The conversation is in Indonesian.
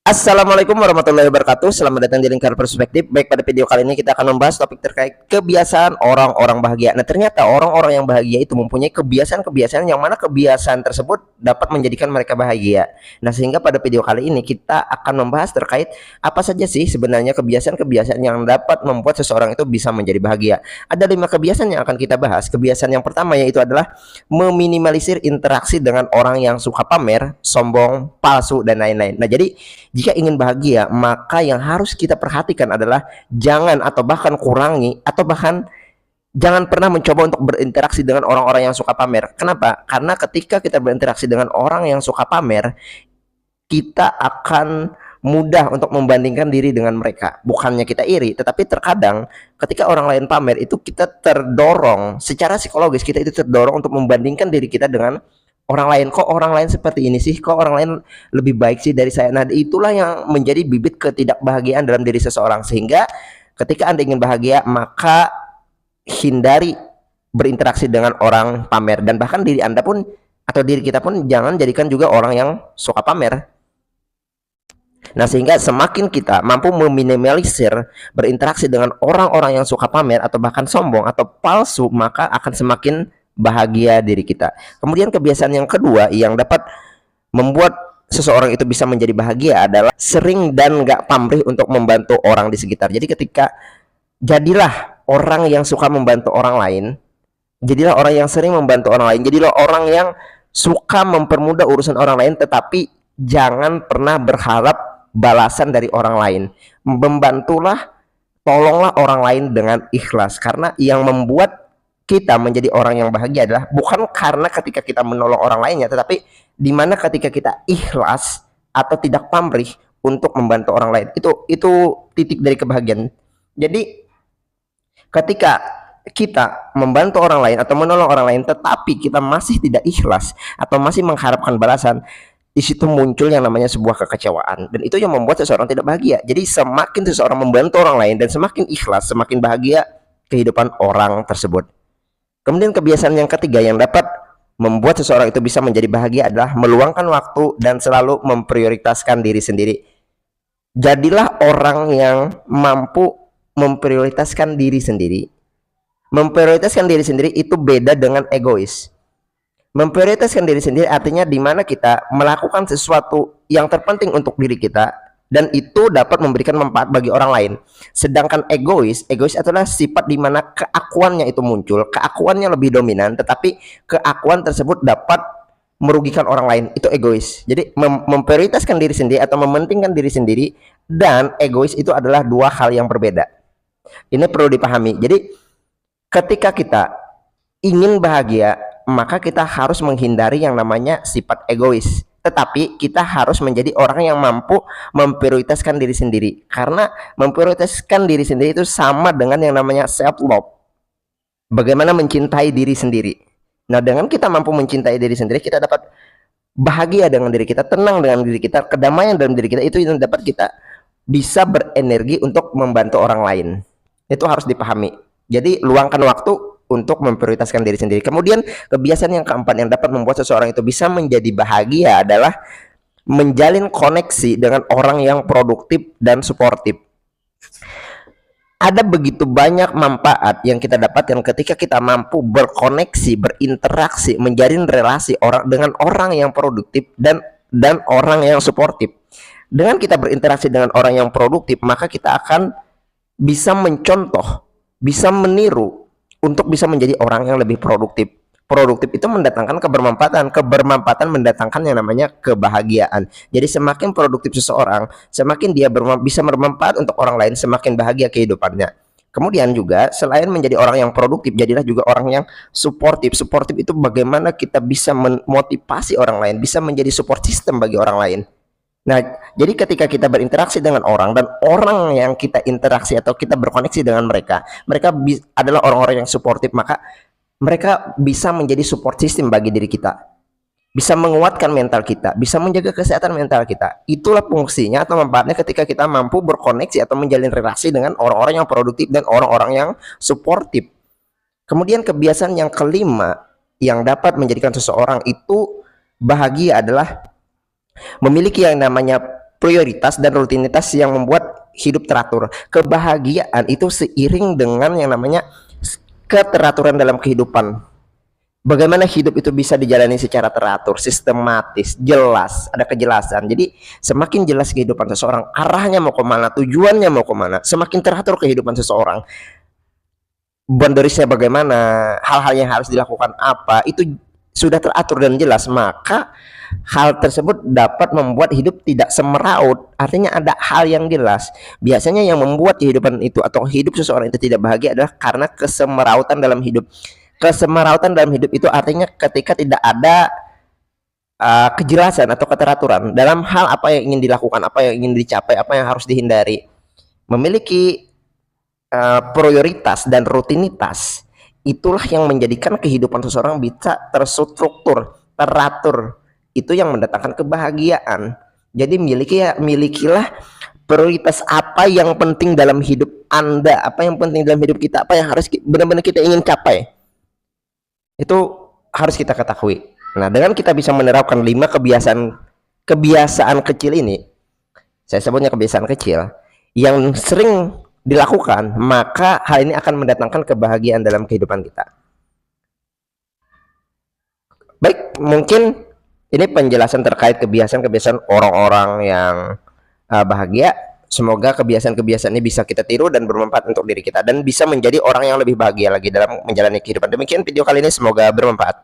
Assalamualaikum warahmatullahi wabarakatuh. Selamat datang di Lingkar Perspektif. Baik, pada video kali ini kita akan membahas topik terkait kebiasaan orang-orang bahagia. Nah, ternyata orang-orang yang bahagia itu mempunyai kebiasaan-kebiasaan yang mana kebiasaan tersebut dapat menjadikan mereka bahagia. Nah, sehingga pada video kali ini kita akan membahas terkait apa saja sih sebenarnya kebiasaan-kebiasaan yang dapat membuat seseorang itu bisa menjadi bahagia. Ada 5 kebiasaan yang akan kita bahas. Kebiasaan yang pertama yaitu adalah meminimalisir interaksi dengan orang yang suka pamer, sombong, palsu, dan lain-lain. Nah, jadi jika ingin bahagia, maka yang harus kita perhatikan adalah jangan atau bahkan kurangi atau bahkan jangan pernah mencoba untuk berinteraksi dengan orang-orang yang suka pamer. Kenapa? Karena ketika kita berinteraksi dengan orang yang suka pamer, kita akan mudah untuk membandingkan diri dengan mereka. Bukannya kita iri, tetapi terkadang ketika orang lain pamer itu kita terdorong secara psikologis, kita itu terdorong untuk membandingkan diri kita dengan orang lain. Kok orang lain seperti ini sih, kok orang lain lebih baik sih dari saya. Nah, itulah yang menjadi bibit ketidakbahagiaan dalam diri seseorang. Sehingga ketika Anda ingin bahagia, maka hindari berinteraksi dengan orang pamer. Dan bahkan diri Anda pun atau diri kita pun jangan jadikan juga orang yang suka pamer. Nah, sehingga semakin kita mampu meminimalisir berinteraksi dengan orang-orang yang suka pamer atau bahkan sombong atau palsu, maka akan semakin bahagia diri kita. Kemudian kebiasaan yang kedua yang dapat membuat seseorang itu bisa menjadi bahagia adalah sering dan gak pamrih untuk membantu orang di sekitar. Jadi jadilah orang yang suka membantu orang lain, jadilah orang yang sering membantu orang lain, jadilah orang yang suka mempermudah urusan orang lain, tetapi jangan pernah berharap balasan dari orang lain. Membantulah, tolonglah orang lain dengan ikhlas, karena yang membuat kita menjadi orang yang bahagia adalah bukan karena ketika kita menolong orang lainnya, tetapi dimana ketika kita ikhlas atau tidak pamrih untuk membantu orang lain. Itu titik dari kebahagiaan. Jadi ketika kita membantu orang lain atau menolong orang lain tetapi kita masih tidak ikhlas atau masih mengharapkan balasan, di situ muncul yang namanya sebuah kekecewaan, dan itu yang membuat seseorang tidak bahagia. Jadi semakin seseorang membantu orang lain dan semakin ikhlas, semakin bahagia kehidupan orang tersebut. Kemudian kebiasaan yang ketiga yang dapat membuat seseorang itu bisa menjadi bahagia adalah meluangkan waktu dan selalu memprioritaskan diri sendiri. Jadilah orang yang mampu memprioritaskan diri sendiri. Memprioritaskan diri sendiri itu beda dengan egois. Memprioritaskan diri sendiri artinya di mana kita melakukan sesuatu yang terpenting untuk diri kita dan itu dapat memberikan manfaat bagi orang lain. Sedangkan egois adalah sifat di mana keakuannya itu muncul, keakuannya lebih dominan, tetapi keakuan tersebut dapat merugikan orang lain. Itu egois. Jadi memprioritaskan diri sendiri atau mementingkan diri sendiri dan egois itu adalah dua hal yang berbeda. Ini perlu dipahami. Jadi ketika kita ingin bahagia, maka kita harus menghindari yang namanya sifat egois. Tetapi kita harus menjadi orang yang mampu memprioritaskan diri sendiri. Karena memprioritaskan diri sendiri itu sama dengan yang namanya self love. Bagaimana mencintai diri sendiri. Nah, dengan kita mampu mencintai diri sendiri, kita dapat bahagia dengan diri kita, tenang dengan diri kita, kedamaian dalam diri kita, itu yang dapat kita bisa berenergi untuk membantu orang lain. Itu harus dipahami. Jadi luangkan waktu untuk memprioritaskan diri sendiri. Kemudian kebiasaan yang keempat yang dapat membuat seseorang itu bisa menjadi bahagia adalah menjalin koneksi dengan orang yang produktif dan suportif. Ada begitu banyak manfaat yang kita dapatkan ketika kita mampu berkoneksi, berinteraksi, menjalin relasi dengan orang yang produktif dan orang yang suportif. Dengan kita berinteraksi dengan orang yang produktif, maka kita akan bisa mencontoh, bisa meniru untuk bisa menjadi orang yang lebih produktif. Produktif itu mendatangkan kebermanfaatan. Kebermanfaatan mendatangkan yang namanya kebahagiaan. Jadi semakin produktif seseorang, semakin dia bisa bermanfaat untuk orang lain, semakin bahagia kehidupannya. Kemudian juga selain menjadi orang yang produktif, jadilah juga orang yang suportif. Suportif itu bagaimana kita bisa memotivasi orang lain, bisa menjadi support system bagi orang lain. Nah, jadi ketika kita berinteraksi dengan orang dan orang yang kita interaksi atau kita berkoneksi dengan mereka adalah orang-orang yang suportif, maka mereka bisa menjadi support system bagi diri kita. Bisa menguatkan mental kita, bisa menjaga kesehatan mental kita. Itulah fungsinya atau manfaatnya ketika kita mampu berkoneksi atau menjalin relasi dengan orang-orang yang produktif dan orang-orang yang suportif. Kemudian kebiasaan yang kelima yang dapat menjadikan seseorang itu bahagia adalah memiliki yang namanya prioritas dan rutinitas yang membuat hidup teratur. Kebahagiaan itu seiring dengan yang namanya keteraturan dalam kehidupan. Bagaimana hidup itu bisa dijalani secara teratur, sistematis, jelas, ada kejelasan. Jadi semakin jelas kehidupan seseorang, arahnya mau kemana, tujuannya mau kemana, semakin teratur kehidupan seseorang. Boundariesnya bagaimana, hal-hal yang harus dilakukan apa, itu sudah teratur dan jelas, maka hal tersebut dapat membuat hidup tidak semeraut. Artinya ada hal yang jelas. Biasanya yang membuat kehidupan itu atau hidup seseorang itu tidak bahagia adalah karena kesemerautan dalam hidup. Kesemerautan dalam hidup itu artinya ketika tidak ada kejelasan atau keteraturan dalam hal apa yang ingin dilakukan, apa yang ingin dicapai, apa yang harus dihindari. Memiliki prioritas dan rutinitas, itulah yang menjadikan kehidupan seseorang bisa terstruktur, teratur. Itu yang mendatangkan kebahagiaan. Jadi milikilah prioritas apa yang penting dalam hidup Anda, apa yang penting dalam hidup kita, apa yang harus benar-benar kita ingin capai. Itu harus kita ketahui. Nah, dengan kita bisa menerapkan 5 kebiasaan kecil ini, saya sebutnya kebiasaan kecil yang sering dilakukan, maka hal ini akan mendatangkan kebahagiaan dalam kehidupan kita. Baik, mungkin ini penjelasan terkait kebiasaan-kebiasaan orang-orang yang bahagia. Semoga kebiasaan-kebiasaan ini bisa kita tiru dan bermanfaat untuk diri kita dan bisa menjadi orang yang lebih bahagia lagi dalam menjalani kehidupan. Demikian video kali ini, semoga bermanfaat.